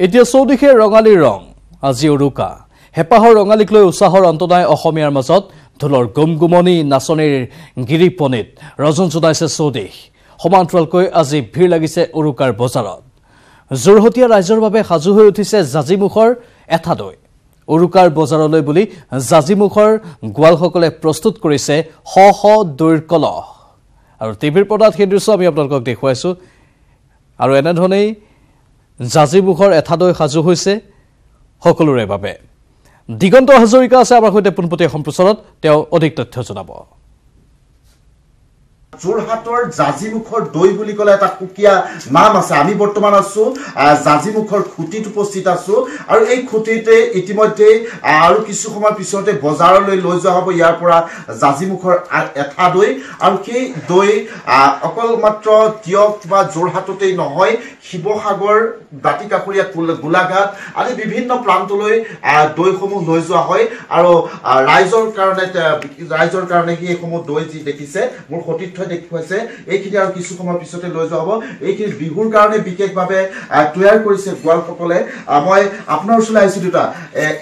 এতিয়া চৌদিশে ৰঙালীৰ ৰং আজি উৰুকা হেপাহৰ ৰঙালীক লৈ উৎসাহৰ অন্ত নাই অসমীয়াৰ মাজত ঢোলৰ গুমগুমনি নাচনীৰ গিৰিপনিত ৰজন জনাইছে চৌদিশ সমান্তৰালকৈ আজি ভিৰ লাগিছে উৰুকাৰ বজাৰত জোৰহতীয়া ৰাইজৰ বাবে সাজু হৈ উঠিছে জাজিমুখৰ এঠা দৈ উৰুকাৰ বজাৰলৈ বুলি জাজিমুখৰ গোৱালসকলে প্ৰস্তুত কৰিছে শ শ দৈৰ কলহ আৰু টিভিৰ পৰ্দাত সেই দৃশ্য আমি আপোনালোকক দেখুৱাইছো আৰু এনেধৰণেই জাজিমুখৰ এঠা দৈ সাজু হৈছে সকলোৰে বাবে দিগন্ত হাজৰিকা আছে আমাৰ সৈতে পোনপটীয়া সম্প্ৰচাৰত তেওঁ অধিক তথ্য জনাব যোৰহাটৰ জাজিমুখৰ দৈ বুলি ক'লে এটা কুকিয়া নাম আছে আমি বৰ্তমান আছো জাজিমুখৰ খুঁটিত উপস্থিত আছো আৰু এই খুঁটিতে ইতিমধ্যে আৰু কিছু সময় পিছতে বজাৰলৈ লৈ যোৱা হ'ব ইয়াৰ পৰা জাজিমুখৰ এঠা দৈ আৰু সেই দৈ অকল মাত্ৰ তিয়ক বা যোৰহাটতেই নহয় শিৱসাগৰ দাঁতিকাষৰীয়া গোলাঘাট আদি বিভিন্ন প্ৰান্তলৈ দৈসমূহ লৈ যোৱা হয় আৰু ৰাইজৰ কাৰণে সেইসমূহ দৈ যি দেখিছে মোৰ সতীৰ্থ দেখুৱাইছে এইখিনি আৰু কিছু সময় পিছতে লৈ যোৱা হ'ব এইখিনি বিহুৰ কাৰণে বিশেষভাৱে তৈয়াৰ কৰিছে গোৱালসকলে মই আপোনাৰ ওচৰলৈ আহিছো দুটা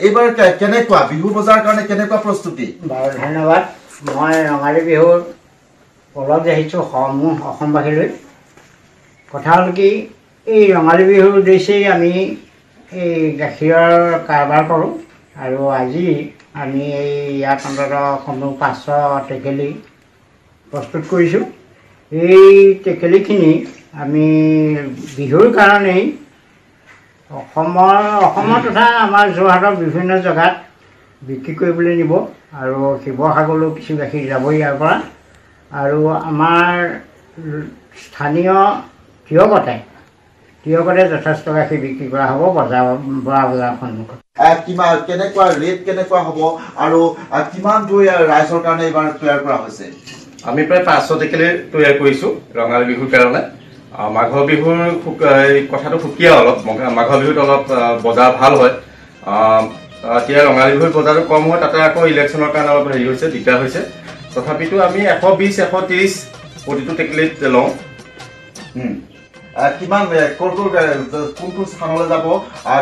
এইবাৰ কেনেকুৱা বিহু বজাৰ কাৰণে কেনেকুৱা প্ৰস্তুতি ধন্যবাদ মই ৰঙালী বিহুৰ পলক আহিছো সমূহ অসমবাসীলৈ কথা হ'ল কি এই ৰঙালী বিহুৰ উদ্দেশ্যেই আমি এই গাখীৰৰ কাৰবাৰ কৰোঁ আৰু আজি আমি এই ইয়াত অন্ততঃ কমেও 500 টেকেলি প্ৰস্তুত কৰিছোঁ এই টেকেলিখিনি আমি বিহুৰ কাৰণেই অসমৰ তথা আমাৰ যোৰহাটৰ বিভিন্ন জেগাত বিক্ৰী কৰিবলৈ নিব আৰু শিৱসাগৰলৈ কিছু গাখীৰ যাব ইয়াৰ পৰা আৰু আমাৰ স্থানীয় তিয়কতে যথেষ্ট গাখীৰ বিক্ৰী কৰা হ'ব বৰা বজাৰৰ সন্মুখত কেনেকুৱা ৰেট কেনেকুৱা হ'ব আৰু কিমান দৈ ৰাইজৰ কাৰণে এইবাৰ তৈয়াৰ কৰা হৈছে আমি প্ৰায় 500 টেকেলি তৈয়াৰ কৰিছো ৰঙালী বিহুৰ কাৰণে মাঘৰ বিহুৰ কথাটো সুকীয়া অলপ মাঘৰ বিহুত অলপ বজাৰ ভাল হয় এতিয়া ৰঙালী বিহুৰ বজাৰটো কম হয় তাতে আকৌ ইলেকশ্যনৰ কাৰণে অলপ হেৰি হৈছে দিগদাৰ হৈছে তথাপিতো আমি 120 130 প্ৰতিটো টেকেলিত লওঁ কিমান কোনটো স্থানলৈ যাব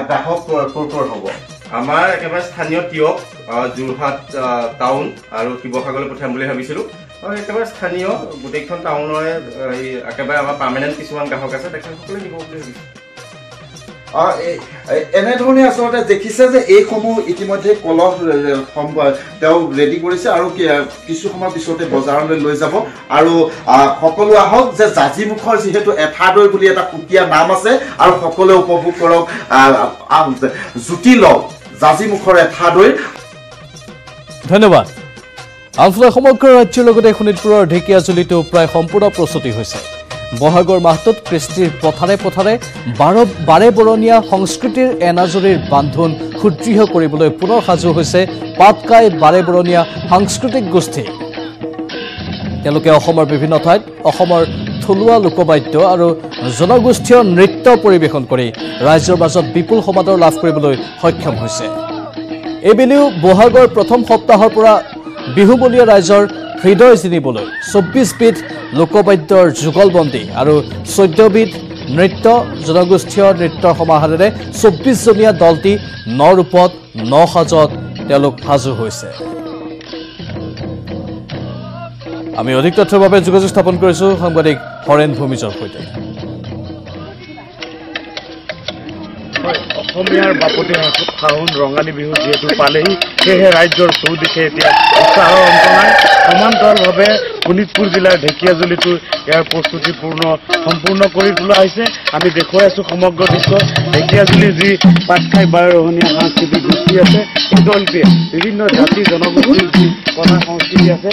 গ্ৰাহক ক'ৰ হ'ব আমাৰ একেবাৰে স্থানীয় তিয়ক যোৰহাট টাউন আৰু শিৱসাগৰলৈ পঠিয়াম বুলি ভাবিছিলোঁ আৰু একেবাৰে স্থানীয় গোটেইখন টাউনৰে একেবাৰে আমাৰ পাৰ্মানেণ্ট কিছুমান গ্ৰাহক আছে তেখেতসকলে দিব বুলি ভাবিছোঁ এনেধৰণে আচলতে দেখিছে যে এইসমূহ ইতিমধ্যে কলহ তেওঁ ৰেডি কৰিছে আৰু কিছু সময় পিছতে বজাৰলৈ লৈ যাব আৰু সকলো আহক যে জাজিমুখৰ যিহেতু এঠা দৈ বুলি এটা সুকীয়া নাম আছে আৰু সকলোৱে উপভোগ কৰক জুতি লওক জাজিমুখৰ এঠা দৈ ধন্যবাদ আনফালে সমগ্ৰ ৰাজ্যৰ লগতে শোণিতপুৰৰ ঢেকীয়াজুলিতো প্ৰায় সম্পূৰ্ণ প্ৰস্তুতি হৈছে বহাগৰ মাহটোত কৃষ্টিৰ পথাৰে পথাৰে বাৰে বৰণীয়া সংস্কৃতিৰ এনাজৰীৰ বান্ধোন সুদৃঢ় কৰিবলৈ পুনৰ সাজু হৈছে পাটকাই বাৰে বৰণীয়া সাংস্কৃতিক গোষ্ঠী তেওঁলোকে অসমৰ বিভিন্ন ঠাইত অসমৰ থলুৱা লোকবাদ্য আৰু জনগোষ্ঠীয় নৃত্য পৰিৱেশন কৰি ৰাইজৰ মাজত বিপুল সমাদৰ লাভ কৰিবলৈ সক্ষম হৈছে এইবেলিও বহাগৰ প্ৰথম সপ্তাহৰ পৰা বিহুবলীয়া ৰাইজৰ হৃদয় জিনিবলৈ 24 বিধ লোকবাদ্যৰ যুগলবন্দী আৰু 14 বিধ নৃত্য জনগোষ্ঠীয় নৃত্যৰ সমাহাৰেৰে 24 জনীয়া দলটি ন ৰূপত ন সাজত তেওঁলোক সাজু হৈছে আমি অধিক তথ্যৰ বাবে যোগাযোগ স্থাপন কৰিছোঁ সাংবাদিক হৰেণ ভূমিজৰ সৈতে অসমীয়াৰ বাপতি সাহোন ৰঙালী বিহু যিহেতু পালেহি সেয়েহে ৰাজ্যৰ চৌদিশে এতিয়া উৎসাহৰ অন্ত নাই সমান্তৰালভাৱে শোণিতপুৰ জিলাৰ ঢেকীয়াজুলিতো ইয়াৰ প্ৰস্তুতি সম্পূৰ্ণ কৰি তোলা হৈছে আমি দেখুৱাই আছোঁ সমগ্ৰ দৃশ্য ঢেকীয়াজুলিৰ যি পাটকাই বাৰৰহণীয়া সাংস্কৃতিক গোষ্ঠী আছে এই দলটোৱে বিভিন্ন জাতি জনগোষ্ঠীৰ যি কলা সংস্কৃতি আছে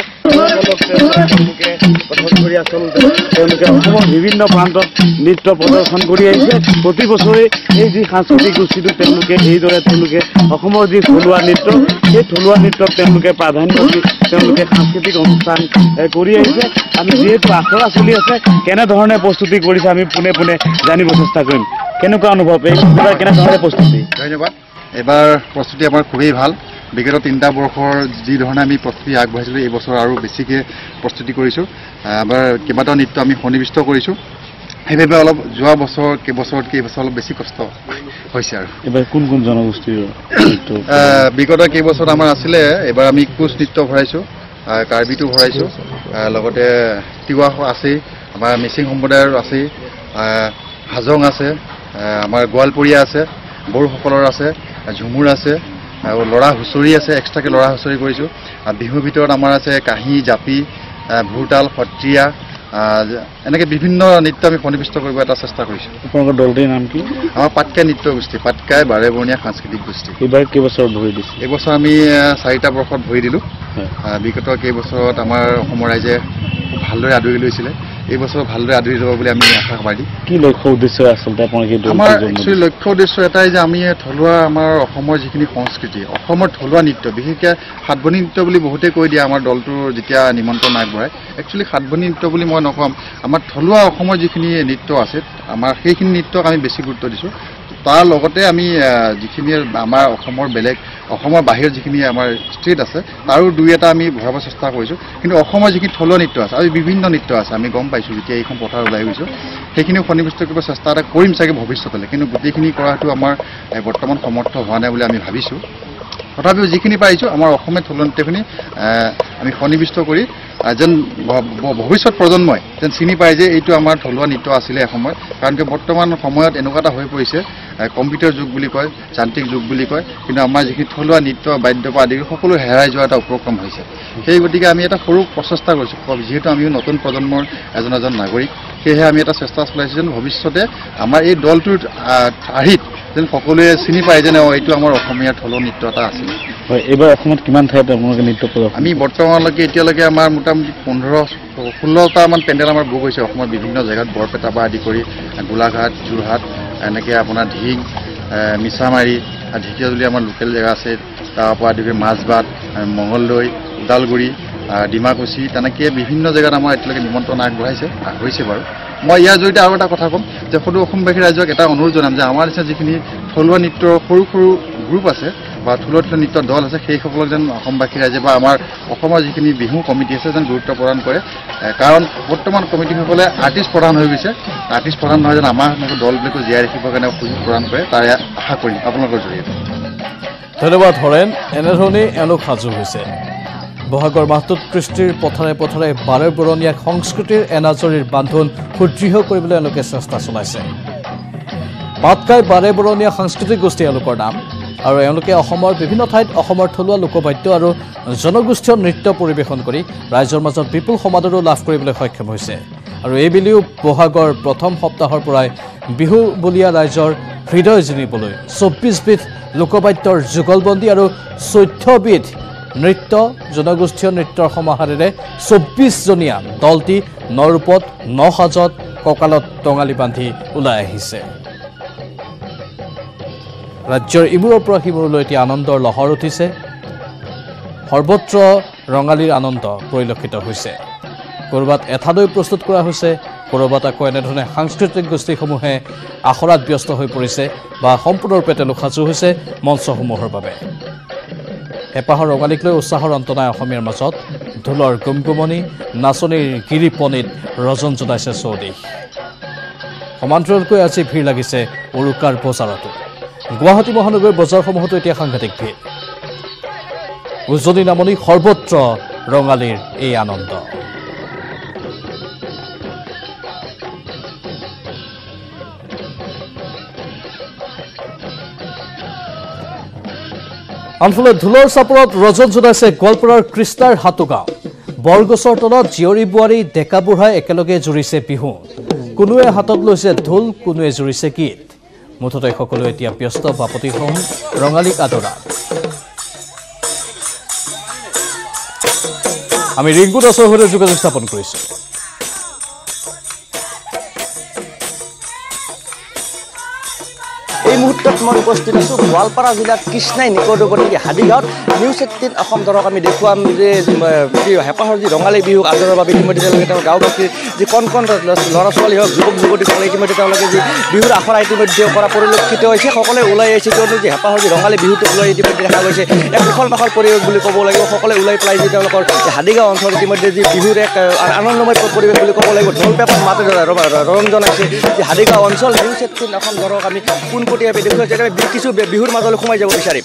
তেওঁলোকে গঠন কৰি আচলতে তেওঁলোকে অসমৰ বিভিন্ন প্ৰান্তত নৃত্য প্ৰদৰ্শন কৰি আহিছে প্ৰতি বছৰে এই যি সাংস্কৃতিক গোষ্ঠীটো তেওঁলোকে অসমৰ যি থলুৱা নৃত্য সেই থলুৱা নৃত্যক তেওঁলোকে প্ৰাধান্য দি তেওঁলোকে সাংস্কৃতিক অনুষ্ঠান কৰি আহিছে আমি যিহেতু আখৰা চলি আছে কেনেধৰণে প্ৰস্তুতি কৰিছে আমি পোনে পোনে জানিব চেষ্টা কৰিম কেনেকুৱা অনুভৱ এইবাৰ কেনেধৰণে প্ৰস্তুতি ধন্যবাদ এবাৰ প্ৰস্তুতি আমাৰ খুবেই ভাল বিগত 3টা বৰ্ষৰ যি ধৰণে আমি প্ৰস্তুতি আগবঢ়াইছিলোঁ এই বছৰ আৰু বেছিকৈ প্ৰস্তুতি কৰিছোঁ এবাৰ কেইবাটাও নৃত্য আমি সন্নিৱিষ্ট কৰিছোঁ সেইবাবে অলপ যোৱা বছৰ কেইবছৰ অলপ বেছি কষ্ট হৈছে আৰু এবাৰ কোন কোন জনগোষ্ঠীৰ বিগত কেইবছৰত আমাৰ আছিলে এবাৰ আমি কোচ নৃত্য ভৰাইছোঁ কাৰ্বিটো ভৰাইছোঁ লগতে তিৱা আছেই আমাৰ মিচিং সম্প্ৰদায়ৰ আছেই হাজং আছে আমাৰ গোৱালপৰীয়া আছে বড়োসকলৰ আছে ঝুমুৰ আছে আৰু ল'ৰা হুঁচৰি আছে এক্সট্ৰাকৈ ল'ৰা হুঁচৰি কৰিছোঁ বিহুৰ ভিতৰত আমাৰ আছে কাঁহী জাপি ভোৰতাল সত্ৰীয়া এনেকৈ বিভিন্ন নৃত্য আমি সন্নিৱিষ্ট কৰিব এটা চেষ্টা কৰিছোঁ আপোনালোকৰ দলটিৰ নাম কি আমাৰ পাটকাই নৃত্য গোষ্ঠী পাটকাই বাৰেবৰণীয়া সাংস্কৃতিক গোষ্ঠী এইবাৰ কেইবছৰত ভৰি দিছে এইবছৰ আমি 4টা বৰ্ষত ভৰি দিলোঁ বিগত কেইবছৰত আমাৰ অসমৰ ৰাইজে খুব ভালদৰে আদৰি লৈছিলে এই বছৰ ভালদৰে আদৰি ল'ব বুলি আমি আশাবাদী কি লক্ষ্য উদ্দেশ্য আচলতে আপোনালোকে আমাৰ একচুৱেলি লক্ষ্য উদ্দেশ্য এটাই যে আমি থলুৱা আমাৰ অসমৰ যিখিনি সংস্কৃতি অসমৰ থলুৱা নৃত্য বিশেষকৈ সাতভনী নৃত্য বুলি বহুতে কৈ দিয়ে আমাৰ দলটোৰ যেতিয়া নিমন্ত্ৰণ আগবঢ়ায় একচুৱেলি সাতভনী নৃত্য বুলি মই নক'ম আমাৰ থলুৱা অসমৰ যিখিনি নৃত্য আছে আমাৰ সেইখিনি নৃত্যক আমি বেছি গুৰুত্ব দিছোঁ তাৰ লগতে আমি যিখিনি আমাৰ অসমৰ বেলেগ অসমৰ বাহিৰত যিখিনি আমাৰ ষ্টেট আছে তাৰো দুই এটা আমি ভৰাব চেষ্টা কৰিছোঁ কিন্তু অসমৰ যিখিনি থলুৱা নৃত্য আছে আৰু বিভিন্ন নৃত্য আছে আমি গম পাইছোঁ যেতিয়া এইখন পথাৰ ওলাই গৈছোঁ সেইখিনিও সন্নিৱিষ্ট কৰিব চেষ্টা এটা কৰিম চাগে ভৱিষ্যতলৈ কিন্তু গোটেইখিনি কৰাটো আমাৰ বৰ্তমান সমৰ্থ হোৱা নাই বুলি আমি ভাবিছোঁ তথাপিও যিখিনি পাৰিছোঁ আমাৰ অসমীয়া থলুৱা নৃত্যখিনি আমি সন্নিৱিষ্ট কৰি যেন ভৱিষ্যত প্ৰজন্মই যেন চিনি পায় যে এইটো আমাৰ থলুৱা নৃত্য আছিলে এসময়ত কাৰণ কি বৰ্তমান সময়ত এনেকুৱা এটা হৈ পৰিছে কম্পিউটাৰ যুগ বুলি কয় যান্ত্ৰিক যুগ বুলি কয় কিন্তু আমাৰ যিখিনি থলুৱা নৃত্য বাদ্য পৰা আদি সকলো হেৰাই যোৱা এটা উপক্ৰম হৈছে সেই গতিকে আমি এটা সৰু প্ৰচেষ্টা কৰিছোঁ যিহেতু আমিও নতুন প্ৰজন্মৰ এজন নাগৰিক সেয়েহে আমি এটা চেষ্টা চলাইছোঁ যেন ভৱিষ্যতে আমাৰ এই দলটোৰ আৰ্হিত যেন সকলোৱে চিনি পায় যেন এইটো আমাৰ অসমীয়া থলুৱা নৃত্য এটা আছিল হয় এইবাৰ অসমত কিমান ঠাইত আপোনালোকে নৃত্য প্ৰদৰ্শন আমি বৰ্তমানলৈকে এতিয়ালৈকে আমাৰ মোটামুটি 15-16টামান পেণ্ডেল আমাৰ বুক হৈছে অসমৰ বিভিন্ন জেগাত বৰপেটাৰ পৰা আদি কৰি গোলাঘাট যোৰহাট এনেকৈ আপোনাৰ ঢিং মিছামাৰী ঢেকীয়াজুলি আমাৰ লোকেল জেগা আছে তাৰপৰা আদি কৰি মাজবাট মঙলদৈ ওদালগুৰি ডিমাকুচি তেনেকৈ বিভিন্ন জেগাত আমাৰ এতিয়ালৈকে নিমন্ত্ৰণ আগবঢ়াইছে হৈছে বাৰু মই ইয়াৰ জৰিয়তে আৰু এটা কথা ক'ম যে সদৌ অসমবাসী ৰাইজক এটা অনুৰোধ জনাম যে আমাৰ নিচিনা যিখিনি থলুৱা নৃত্যৰ সৰু সৰু গ্ৰুপ আছে বা থলুৱা নৃত্যৰ দল আছে সেইসকলক যেন অসমবাসী ৰাইজে বা আমাৰ অসমৰ যিখিনি বিহু কমিটি আছে যেন গুৰুত্ব প্ৰদান কৰে কাৰণ বৰ্তমান কমিটিসকলে আৰ্টিষ্ট প্ৰদান হৈ গৈছে আৰ্টিষ্ট প্ৰদান নহয় যেন আমাৰ দলবিলাকো জীয়াই ৰাখিবৰ কাৰণে সুযোগ প্ৰদান কৰে তাৰে আশা কৰিম আপোনালোকৰ জৰিয়তে ধন্যবাদ হৰেণ এনেধৰণেই এওঁলোক সাজু হৈছে বহাগৰ মাহটোত কৃষ্টিৰ পথাৰে পথাৰে বাৰেবৰণীয়া সংস্কৃতিৰ এনাজৰীৰ বান্ধোন সুদৃঢ় কৰিবলৈ এওঁলোকে চেষ্টা চলাইছে পাটকাই বাৰেবৰণীয়া সাংস্কৃতিক গোষ্ঠী এওঁলোকৰ নাম আৰু এওঁলোকে অসমৰ বিভিন্ন ঠাইত অসমৰ থলুৱা লোকবাদ্য আৰু জনগোষ্ঠীয় নৃত্য পৰিৱেশন কৰি ৰাইজৰ মাজত বিপুল সমাদৰো লাভ কৰিবলৈ সক্ষম হৈছে আৰু এইবেলিও বহাগৰ প্ৰথম সপ্তাহৰ পৰাই বিহু বুলীয়া ৰাইজৰ হৃদয় জিনিবলৈ 24 বিধ লোকবাদ্যৰ যুগলবন্দী আৰু 14 বিধ নৃত্য জনগোষ্ঠীয় নৃত্যৰ সমাহাৰেৰে 24জনীয়া দলটি নৰূপত নসাজত কঁকালত টঙালি বান্ধি ওলাই আহিছে ৰাজ্যৰ ইমূৰৰ পৰা সিমূৰলৈ এতিয়া আনন্দৰ লহৰ উঠিছে সৰ্বত্ৰ ৰঙালীৰ আনন্দ পৰিলক্ষিত হৈছে ক'ৰবাত এঠালৈ প্ৰস্তুত কৰা হৈছে ক'ৰবাত আকৌ এনেধৰণে সাংস্কৃতিক গোষ্ঠীসমূহে আখৰাত ব্যস্ত হৈ পৰিছে বা সম্পূৰ্ণৰূপে তেওঁলোক সাজু হৈছে মঞ্চসমূহৰ বাবে হেঁপাহৰ ৰঙালীক লৈ উৎসাহৰ অন্ত নাই অসমীয়াৰ মাজত ঢোলৰ গুমগুমনি নাচনীৰ গিৰিপনিত ৰজন জনাইছে চৌদিশ সমান্তৰালকৈ আজি ভিৰ লাগিছে উৰুকাৰ বজাৰতো গুৱাহাটী মহানগৰীৰ বজাৰসমূহতো এতিয়া সাংঘাতিক ভিৰ উজনি নামনি সৰ্বত্ৰ ৰঙালীৰ এই আনন্দ আনফালে ঢোলৰ চাপৰত ৰজন জনাইছে গোৱালপাৰাৰ কৃষ্ণাৰ হাটুগাঁও বৰগছৰ তলত জীয়ৰী বোৱাৰী ডেকা বুঢ়াই একেলগে জুৰিছে বিহু কোনোৱে হাতত লৈছে ঢোল কোনোৱে জুৰিছে গীত মুঠতে সকলো এতিয়া ব্যস্ত বাপতিহোম ৰঙালীক আদৰাত আমি ৰিংকু দাসৰ সৈতে যোগাযোগ স্থাপন কৰিছোঁ এই মুহূৰ্তত মুহূৰ্তত মই উপস্থিত আছোঁ গোৱালপাৰা জিলাৰ কৃষ্ণাই নিকটৱৰ্তী হাদিগাঁৱত নিউজ 18 অসম দলক আমি দেখুৱাম যে হেঁপাহৰ যি ৰঙালী বিহুক আদৰৰ বাবে ইতিমধ্যে তেওঁলোকে তেওঁ গাঁওবাসীৰ যি কণ ল'ৰা ছোৱালী হওক যুৱক যুৱতীসকলে ইতিমধ্যে তেওঁলোকে যি বিহুৰ আখৰা ইতিমধ্যে কৰা পৰিলক্ষিত হৈছে সকলোৱে ওলাই আহিছে কিয়নো যি হেঁপাহৰ যি ৰঙালী বিহুটোক লৈ ইতিমধ্যে দেখা গৈছে এক উখল মাখল পৰিৱেশ বুলি ক'ব লাগিব সকলোৱে ওলাই পেলাই যি তেওঁলোকৰ হাদিগাঁও অঞ্চলত ইতিমধ্যে যি বিহুৰ এক আনন্দময় পৰিৱেশ বুলি ক'ব লাগিব ঢোল পেপাৰ মাতে ৰং জনাইছে যে হাদিগাঁও অঞ্চল নিউজ 18 অসম দলক আমি পোনপটীয়াকৈ দেখুৱাইছে আমি কিছু বিহুৰ মাজলৈ সোমাই যাব বিচাৰিম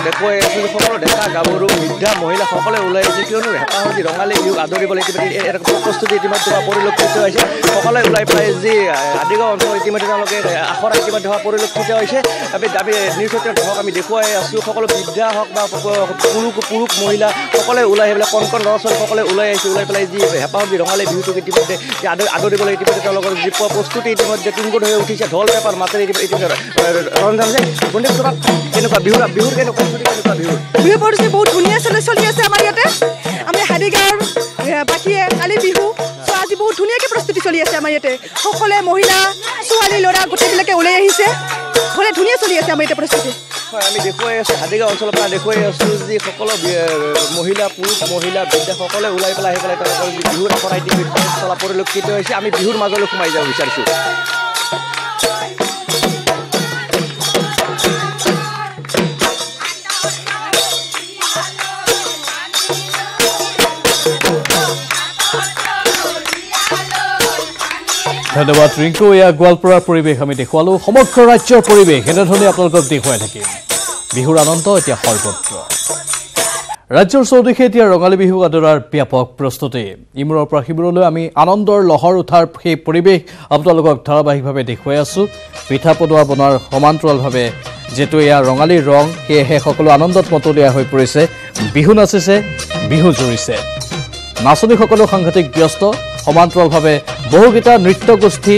দেখুৱাই আছোঁ যে সকলো ডেকা গাভৰু বৃদ্ধা মহিলা সকলোৱে ওলাই আহিছে কিয়নো হেঁপাহৰ যি ৰঙালী বিহুক আদৰিবলৈ ইতিমধ্যে প্ৰস্তুতি ইতিমধ্যে হোৱা পৰিলক্ষিত হৈছে সকলোৱে ওলাই পেলাই যি হাদিগাঁও অঞ্চলত ইতিমধ্যে তেওঁলোকে আখৰা ইতিমধ্যে হোৱা পৰিলক্ষিত হৈছে আমি নিউজ 18 হওক আমি দেখুৱাই আছোঁ সকলো বৃদ্ধা হওক বা পুৰুষ মহিলা সকলোৱে ওলাই আহি পেলাই কণ ল'ৰা ছোৱালী সকলোৱে ওলাই আহিছে ওলাই পেলাই যি হেঁপাহৰ যি ৰঙালী বিহুটোক ইতিমধ্যে আদৰিবলৈ ইতিমধ্যে তেওঁলোকৰ যি প্ৰস্তুতি ইতিমধ্যে তুংগত হৈ উঠিছে ঢোল পেপাৰ মাতেৰে ইতিমধ্যে ৰঞ্জন যে বন্ধু তোমাক কেনেকুৱা বিহুৰ কেনেকুৱা বিহু পৰিস্থিতি বহুত ধুনীয়া চলি আছে আমাৰ ইয়াতে আমি হাদিগাঁৱৰ বাকীয়ে কালি বিহু আজি বহুত ধুনীয়াকৈ প্ৰস্তুতি চলি আছে আমাৰ ইয়াতে সকলোৱে মহিলা ছোৱালী ল'ৰা গোটেইবিলাকে ওলাই আহিছে সকলোৱে ধুনীয়া চলি আছে আমাৰ ইয়াতে প্ৰস্তুতি হয় আমি দেখুৱাই আছোঁ হাদিগাঁও অঞ্চলৰ পৰা দেখুৱাই আছোঁ যি সকলো মহিলা পুৰুষ মহিলা বৃদ্ধা সকলোৱে ওলাই পেলাই আহি পেলাই তেওঁলোকৰ যি বিহুৰ আখৰা ইতিমধ্যে চলা পৰিলক্ষিত হৈছে আমি বিহুৰ মাজলৈ সোমাই যাব বিচাৰিছোঁ ধন্যবাদ ৰিংকু এয়া গোৱালপাৰাৰ পৰিৱেশ আমি দেখুৱালোঁ সমগ্ৰ ৰাজ্যৰ পৰিৱেশ এনেধৰণে আপোনালোকক দেখুৱাই থাকিম বিহুৰ আনন্দ এতিয়া সৰ্বত্ৰ ৰাজ্যৰ চৌদিশে এতিয়া ৰঙালী বিহু আদৰাৰ ব্যাপক প্ৰস্তুতি ইমূৰৰ পৰা সিমূৰলৈ আমি আনন্দৰ লহৰ উঠাৰ সেই পৰিৱেশ আপোনালোকক ধাৰাবাহিকভাৱে দেখুৱাই আছোঁ পিঠা পনা বনোৱাৰ সমান্তৰালভাৱে যেটো এয়া ৰঙালীৰ ৰং সেয়েহে সকলো আনন্দত মতলীয়া হৈ পৰিছে বিহু নাচিছে বিহু জুৰিছে নাচনীসকলো সাংঘাতিক ব্যস্ত সমান্তৰালভাৱে বহুকেইটা নৃত্যগোষ্ঠী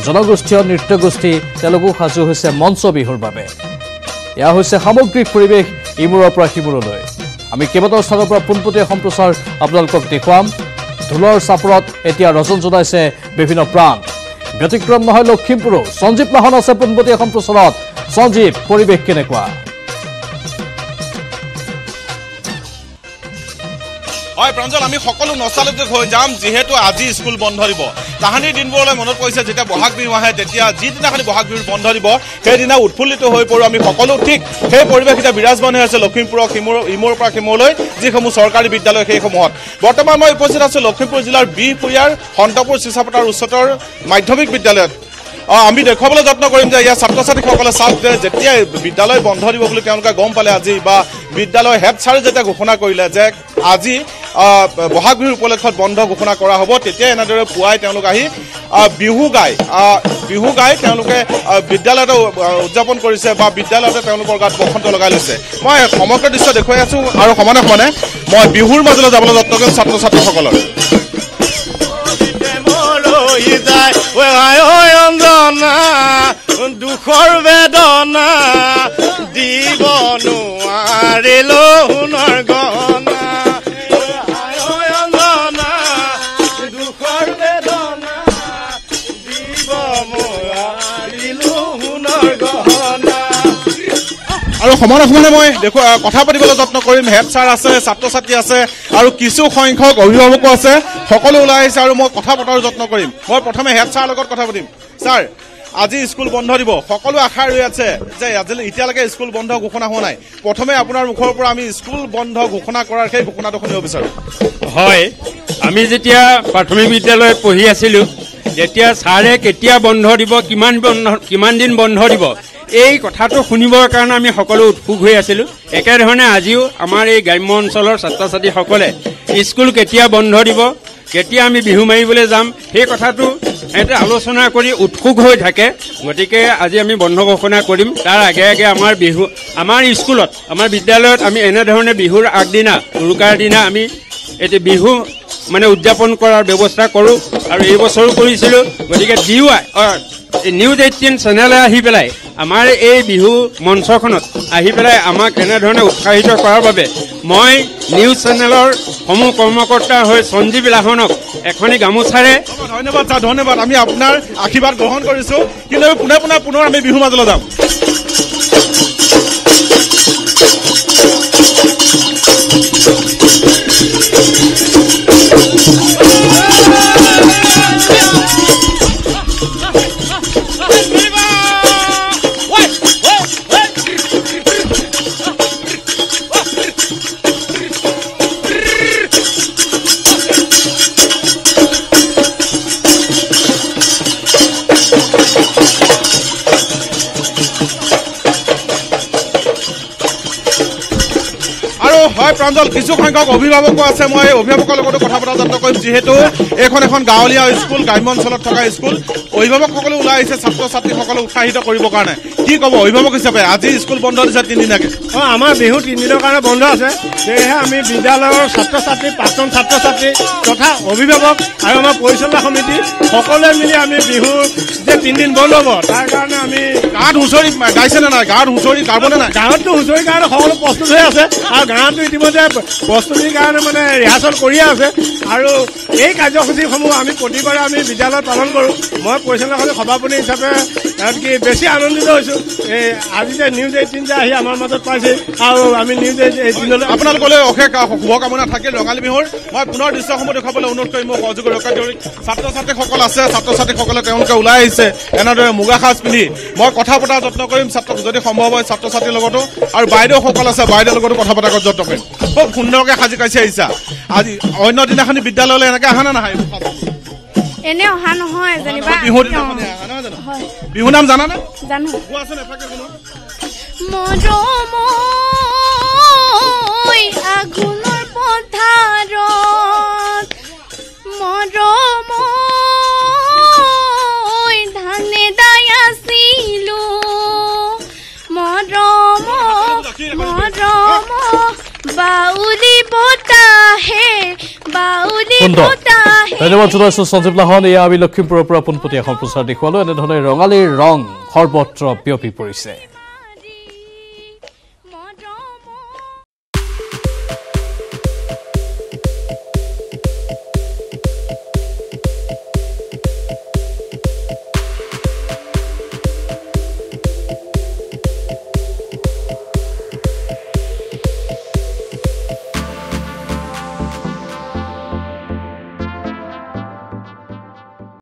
জনগোষ্ঠীয় নৃত্যগোষ্ঠী তেওঁলোকো সাজু হৈছে মঞ্চ বিহুৰ বাবে এয়া হৈছে সামগ্ৰিক পৰিৱেশ ইমূৰৰ পৰা সিমূৰলৈ আমি কেইবাটাও স্থানৰ পৰা পোনপটীয়া সম্প্ৰচাৰ আপোনালোকক দেখুৱাম ঢোলৰ চাপৰত এতিয়া ৰজন জনাইছে বিভিন্ন প্ৰাণ ব্যতিক্ৰম নহয় লখিমপুৰো সঞ্জীৱ লাহন আছে পোনপটীয়া সম্প্ৰচাৰত সঞ্জীৱ পৰিৱেশ কেনেকুৱা হয় প্ৰাঞ্জল আমি সকলো নষ্টালজিক হৈ যাম যিহেতু আজি স্কুল বন্ধ দিব তাহানিৰ দিনবোৰলৈ মনত পৰিছে যেতিয়া বহাগ বিহু আহে তেতিয়া যিদিনাখনি বহাগ বিহুৰ বন্ধ দিব সেইদিনা উৎফুল্লিত হৈ পৰোঁ আমি সকলো ঠিক সেই পৰিৱেশ এতিয়া বিৰাজমান হৈ আছে লখিমপুৰৰ ইমূৰৰ পৰা সিমূৰলৈ যিসমূহ চৰকাৰী বিদ্যালয় সেইসমূহত বৰ্তমান মই উপস্থিত আছোঁ লখিমপুৰ জিলাৰ বিহপুৰীয়াৰ সন্তপুৰ চিচাপতাৰ উচ্চতৰ মাধ্যমিক বিদ্যালয়ত আমি দেখুৱাবলৈ যত্ন কৰিম যে ইয়াৰ ছাত্ৰ ছাত্ৰীসকলে চাওক যে যেতিয়া বিদ্যালয় বন্ধ দিব বুলি তেওঁলোকে গম পালে আজি বা বিদ্যালয় হেড ছাৰে যেতিয়া ঘোষণা কৰিলে যে আজি বহাগ বিহুৰ উপলক্ষত বন্ধ ঘোষণা কৰা হ'ব তেতিয়া এনেদৰে পুৱাই তেওঁলোক আহি বিহু গাই তেওঁলোকে বিদ্যালয়তে উদযাপন কৰিছে বা বিদ্যালয়তে তেওঁলোকৰ গাত বসন্ত লগাই লৈছে মই সমগ্ৰ দৃশ্য দেখুৱাই আছোঁ আৰু সমানে সমানে মই বিহুৰ মাজলৈ যাবলৈ যত্ন কৰিম ছাত্ৰ ছাত্ৰীসকলৰ দুখৰ বেদনা দিব নোৱাৰিলো সোণৰ গহনা দুখৰ বেদনা দিব নোৱাৰিলো সোণৰ গহনা আৰু সমানে সমানে মই কথা পাতিবলৈ যত্ন কৰিম হেড ছাৰ আছে ছাত্ৰ ছাত্ৰী আছে আৰু কিছু সংখ্যক অভিভাৱকো আছে সকলো ওলাই আহিছে আৰু মই কথা পতাৰ যত্ন কৰিম মই প্ৰথমে হেড ছাৰৰ লগত কথা পাতিম ছাৰ আজি স্কুল বন্ধ দিব সকলো আশা ৰৈ আছে যে এতিয়ালৈকে স্কুল বন্ধ ঘোষণা হোৱা নাই প্ৰথমে আপোনাৰ মুখৰ পৰা আমি স্কুল বন্ধ ঘোষণা কৰাৰ সেই ঘোষণাটো শুনিব বিচাৰোঁ হয় আমি যেতিয়া প্ৰাথমিক বিদ্যালয়ত পঢ়ি আছিলোঁ যেতিয়া ছাৰে কেতিয়া বন্ধ দিব কিমান দিন বন্ধ দিব এই কথাটো শুনিবৰ কাৰণে আমি সকলো উৎসুক হৈ আছিলোঁ একেধৰণে আজিও আমাৰ এই গ্ৰাম্য অঞ্চলৰ ছাত্ৰ ছাত্ৰীসকলে স্কুল কেতিয়া বন্ধ দিব কেতিয়া আমি বিহু মাৰিবলৈ যাম সেই কথাটো সিহঁতে আলোচনা কৰি উৎসুক হৈ থাকে। গতিকে আজি আমি বন্ধ ঘোষণা কৰিম। তাৰ আগে আগে আমাৰ বিহু আমাৰ স্কুলত আমাৰ বিদ্যালয়ত আমি এনেধৰণে বিহুৰ আগদিনা উৰুকাৰ দিনা আমি এটি বিহু মানে উদযাপন কৰাৰ ব্যৱস্থা কৰোঁ আৰু এই বছৰো কৰিছিলোঁ। গতিকে নিউজ 18 চেনেলে আহি পেলাই আমাৰ এই বিহু মঞ্চখনত আহি পেলাই আমাক এনেধৰণে উৎসাহিত কৰাৰ বাবে মই নিউজ চেনেলৰ সমূহ কৰ্মকৰ্তা হৈ সঞ্জীৱ লাহনক এখনি গামোচাৰে ধন্যবাদ ছাৰ, ধন্যবাদ। আমি আপোনাৰ আশীৰ্বাদ গ্ৰহণ কৰিছোঁ, কিন্তু পুনৰ আমি বিহু মাজলৈ যাম। হয় প্ৰাঞ্জল, কিছু সংখ্যক অভিভাৱকো আছে। মই অভিভাৱকৰ লগতো কথা পতাৰ যত্ন কৰিম, যিহেতু এইখন এখন গাঁৱলীয়া স্কুল, গ্ৰাম্য অঞ্চলত থকা স্কুল। অভিভাৱকসকলে ওলাই আহিছে ছাত্ৰ ছাত্ৰীসকলক উৎসাহিত কৰিবৰ কাৰণে। কি ক'ব অভিভাৱক হিচাপে? আজি স্কুল বন্ধ দিছে 3 দিনীয়াকৈ। আমাৰ বিহু 3 দিনৰ কাৰণে বন্ধ আছে। সেয়েহে আমি বিদ্যালয়ৰ ছাত্ৰ ছাত্ৰী, প্ৰাক্তন ছাত্ৰ ছাত্ৰী তথা অভিভাৱক আৰু আমাৰ পৰিচালনা সমিতি সকলোৱে মিলি আমি বিহু যে 3 দিন বন্ধ হ'ব তাৰ কাৰণে আমি গাঁৱত হুঁচৰি গাইছে নে নাই? গাঁৱত হুঁচৰি গাবনে নাই? গাঁৱততো হুঁচৰিৰ কাৰণে সকলো প্ৰস্তুত হৈ আছে আৰু গাঁৱতো ইতিমধ্যে প্ৰস্তুতিৰ কাৰণে মানে ৰিহাৰ্চল কৰিয়ে আছে। আৰু এই কাৰ্যসূচীসমূহ আমি প্ৰতিবাৰে আমি বিদ্যালয়ত পালন কৰোঁ। মই পৰিচালনা সমিতিৰ সভাপতি হিচাপে কি বেছি আনন্দিত হৈছোঁ। এই আজি যে নিউজ 18 যে আহি আমাৰ মাজত পাইছে আৰু আমি নিউজ 18লৈ আপোনালোকলৈ অশেষ শুভকামনা থাকিল ৰঙালী বিহুৰ। মই পুনৰ দৃশ্যসমূহ দেখুৱাবলৈ অনুৰোধ কৰিম। মোৰ সহযোগী ছাত্ৰ ছাত্ৰীসকল আছে, ছাত্ৰ ছাত্ৰীসকলে তেওঁলোকে ওলাই আহিছে এনেদৰে মুগা সাজ পিন্ধি। মই কথা পতাৰ যত্ন কৰিম যদি সম্ভৱ হয় ছাত্ৰ ছাত্ৰীৰ লগতো, আৰু বাইদেউসকল আছে বাইদেউৰ লগতো কথা পতাৰ যত্ন কৰিম। খুব সুন্দৰকৈ সাজি কাচি আহিছা। আজি অন্য দিনাখনি বিদ্যালয়লৈ এনেকৈ আহা নে নাহে? এনে অহা নহয় যেনিবা। বিহু নাম জানানে? জানো। আঘোণৰ পথাৰত মৰমৈ ধানে দাই আছিলো, বাউলি বতাহে ধন্যবাদ জনাইছোঁ সঞ্জীৱ লাহন। এয়া আমি লখিমপুৰৰ পৰা পোনপটীয়া সম্প্ৰচাৰ দেখুৱালোঁ। এনেধৰণে ৰঙালীৰ ৰং সৰ্বত্ৰ বিয়পি পৰিছে।